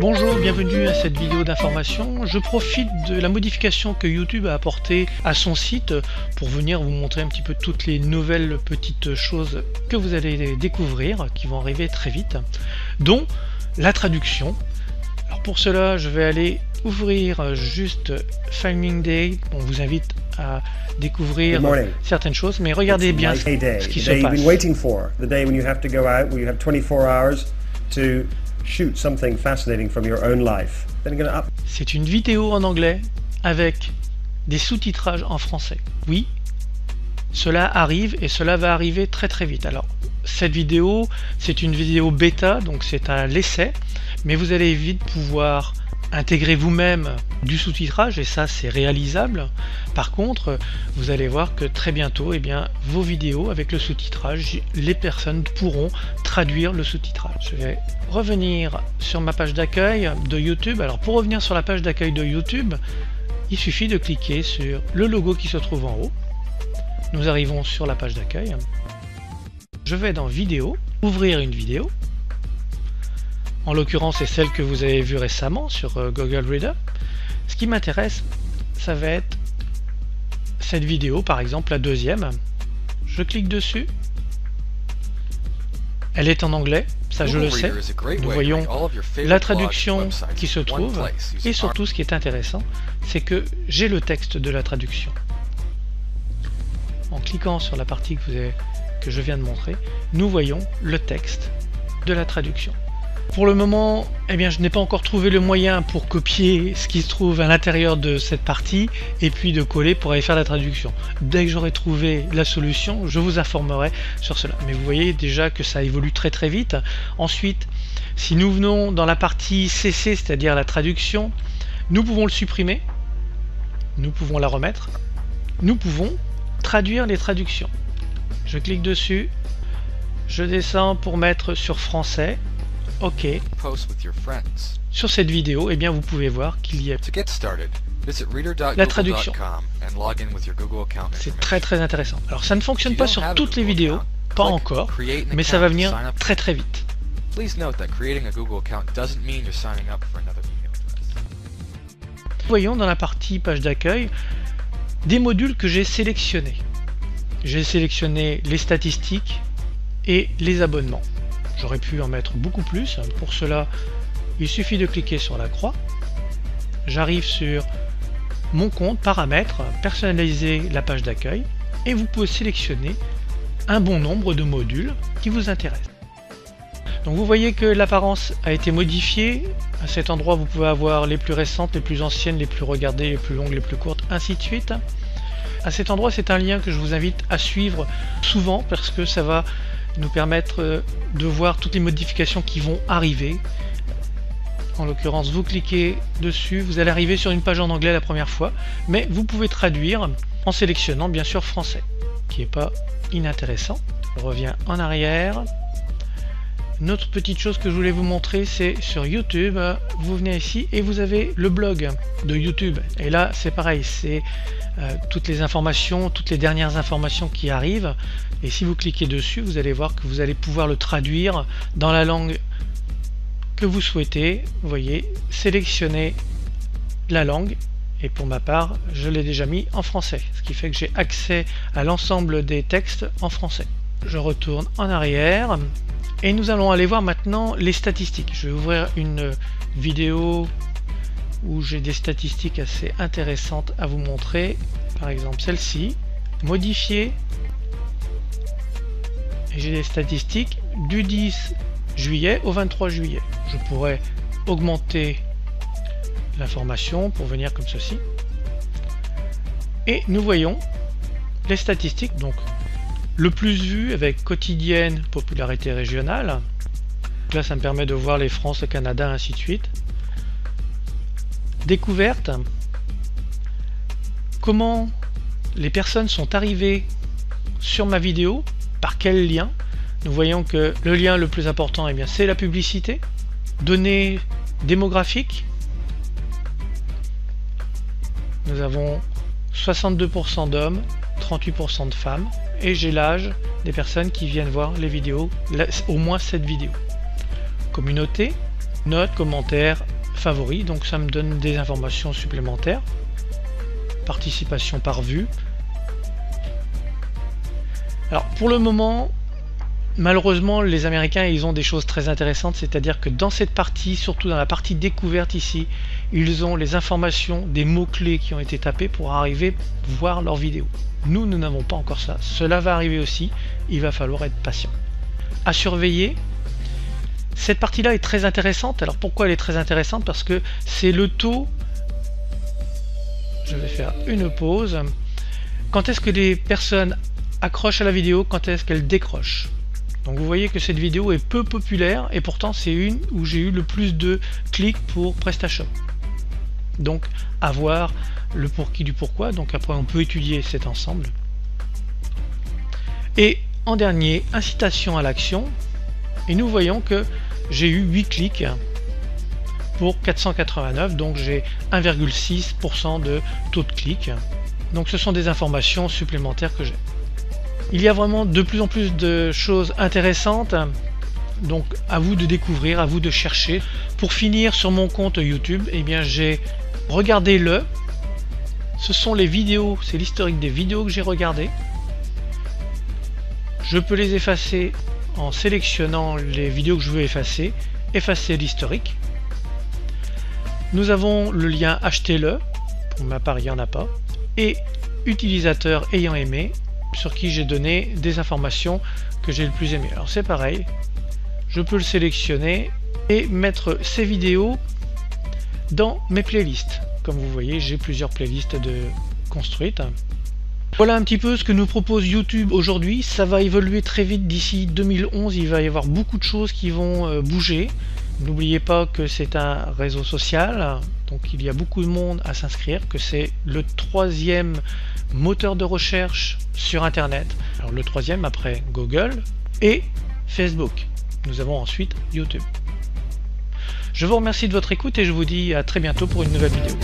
Bonjour, bienvenue à cette vidéo d'information. Je profite de la modification que YouTube a apportée à son site pour venir vous montrer un petit peu toutes les nouvelles petites choses que vous allez découvrir, qui vont arriver très vite, dont la traduction. Alors pour cela, je vais aller ouvrir juste Filming Day. On vous invite à découvrir certaines choses, mais regardez bien ce qui se passe. C'est une vidéo en anglais avec des sous-titrages en français. Oui, cela arrive et cela va arriver très très vite. Alors, cette vidéo, c'est une vidéo bêta, donc c'est à l'essai, mais vous allez vite pouvoir intégrer vous-même du sous-titrage et ça c'est réalisable. Par contre, vous allez voir que très bientôt, eh bien, vos vidéos avec le sous-titrage, les personnes pourront traduire le sous-titrage. Je vais revenir sur ma page d'accueil de YouTube. Alors pour revenir sur la page d'accueil de YouTube, il suffit de cliquer sur le logo qui se trouve en haut. Nous arrivons sur la page d'accueil. Je vais dans vidéo, ouvrir une vidéo. En l'occurrence, c'est celle que vous avez vue récemment sur Google Reader. Ce qui m'intéresse, ça va être cette vidéo, par exemple la deuxième. Je clique dessus. Elle est en anglais, ça je le sais. Nous voyons la traduction qui se trouve. Et surtout, ce qui est intéressant, c'est que j'ai le texte de la traduction. En cliquant sur la partie que je viens de montrer, nous voyons le texte de la traduction. Pour le moment, eh bien, je n'ai pas encore trouvé le moyen pour copier ce qui se trouve à l'intérieur de cette partie et puis de coller pour aller faire la traduction. Dès que j'aurai trouvé la solution, je vous informerai sur cela. Mais vous voyez déjà que ça évolue très très vite. Ensuite, si nous venons dans la partie CC, c'est-à-dire la traduction, nous pouvons le supprimer, nous pouvons la remettre, nous pouvons traduire les traductions. Je clique dessus, je descends pour mettre sur français. OK. Sur cette vidéo, eh bien, vous pouvez voir qu'il y a la traduction. C'est très très intéressant. Alors ça ne fonctionne pas sur toutes les vidéos, pas encore, mais ça va venir très très vite. Voyons dans la partie page d'accueil des modules que j'ai sélectionnés. J'ai sélectionné les statistiques et les abonnements. J'aurais pu en mettre beaucoup plus. Pour cela, il suffit de cliquer sur la croix. J'arrive sur mon compte, paramètres, personnaliser la page d'accueil et vous pouvez sélectionner un bon nombre de modules qui vous intéressent. Donc vous voyez que l'apparence a été modifiée. À cet endroit, vous pouvez avoir les plus récentes, les plus anciennes, les plus regardées, les plus longues, les plus courtes, ainsi de suite. À cet endroit, c'est un lien que je vous invite à suivre souvent parce que ça va nous permettre de voir toutes les modifications qui vont arriver. En l'occurrence, vous cliquez dessus, vous allez arriver sur une page en anglais la première fois, mais vous pouvez traduire en sélectionnant bien sûr français, qui n'est pas inintéressant. Je reviens en arrière. Une autre petite chose que je voulais vous montrer, c'est sur YouTube. Vous venez ici et vous avez le blog de YouTube. Et là, c'est pareil, c'est toutes les informations, toutes les dernières informations qui arrivent. Et si vous cliquez dessus, vous allez voir que vous allez pouvoir le traduire dans la langue que vous souhaitez. Vous voyez, sélectionnez la langue. Et pour ma part, je l'ai déjà mis en français, ce qui fait que j'ai accès à l'ensemble des textes en français. Je retourne en arrière. Et nous allons aller voir maintenant les statistiques. Je vais ouvrir une vidéo où j'ai des statistiques assez intéressantes à vous montrer. Par exemple celle-ci, modifier. Et j'ai des statistiques du 10 juillet au 23 juillet. Je pourrais augmenter l'information pour venir comme ceci. Et nous voyons les statistiques. Donc le plus vu avec quotidienne, popularité régionale. Là, ça me permet de voir les France, le Canada, ainsi de suite. Découverte. Comment les personnes sont arrivées sur ma vidéo, par quel lien. Nous voyons que le lien le plus important, eh bien, c'est la publicité. Données démographiques. nous avons 62% d'hommes, 38% de femmes, et j'ai l'âge des personnes qui viennent voir les vidéos, au moins cette vidéo. Communauté, notes, commentaires, favoris, donc ça me donne des informations supplémentaires. Participation par vue. Alors pour le moment, malheureusement les Américains ils ont des choses très intéressantes, c'est-à-dire que dans cette partie, surtout dans la partie découverte ici, ils ont les informations des mots-clés qui ont été tapés pour arriver à voir leurs vidéos. Nous n'avons pas encore ça. Cela va arriver aussi, il va falloir être patient. À surveiller, cette partie-là est très intéressante. Alors pourquoi elle est très intéressante? Parce que c'est le taux. Je vais faire une pause. Quand est-ce que les personnes accrochent à la vidéo, quand est-ce qu'elles décrochent? Donc vous voyez que cette vidéo est peu populaire et pourtant c'est une où j'ai eu le plus de clics pour PrestaShop. Donc à voir le pour qui du pourquoi, donc après on peut étudier cet ensemble. Et en dernier, incitation à l'action, et nous voyons que j'ai eu 8 clics pour 489, donc j'ai 1,6% de taux de clic. Donc ce sont des informations supplémentaires que j'ai. Il y a vraiment de plus en plus de choses intéressantes, donc à vous de découvrir, à vous de chercher. Pour finir, sur mon compte YouTube, eh bien j'ai regardé ce sont les vidéos, c'est l'historique des vidéos que j'ai regardées. Je peux les effacer en sélectionnant les vidéos que je veux effacer l'historique. Nous avons le lien achetez-le, pour ma part il n'y en a pas, et utilisateur ayant aimé, sur qui j'ai donné des informations que j'ai le plus aimé. Alors c'est pareil, je peux le sélectionner et mettre ces vidéos dans mes playlists. Comme vous voyez, j'ai plusieurs playlists construites. Voilà un petit peu ce que nous propose YouTube aujourd'hui. Ça va évoluer très vite d'ici 2011, il va y avoir beaucoup de choses qui vont bouger. N'oubliez pas que c'est un réseau social, donc il y a beaucoup de monde à s'inscrire, que c'est le 3e moteur de recherche sur Internet. Alors le 3e après Google et Facebook. Nous avons ensuite YouTube. Je vous remercie de votre écoute et je vous dis à très bientôt pour une nouvelle vidéo.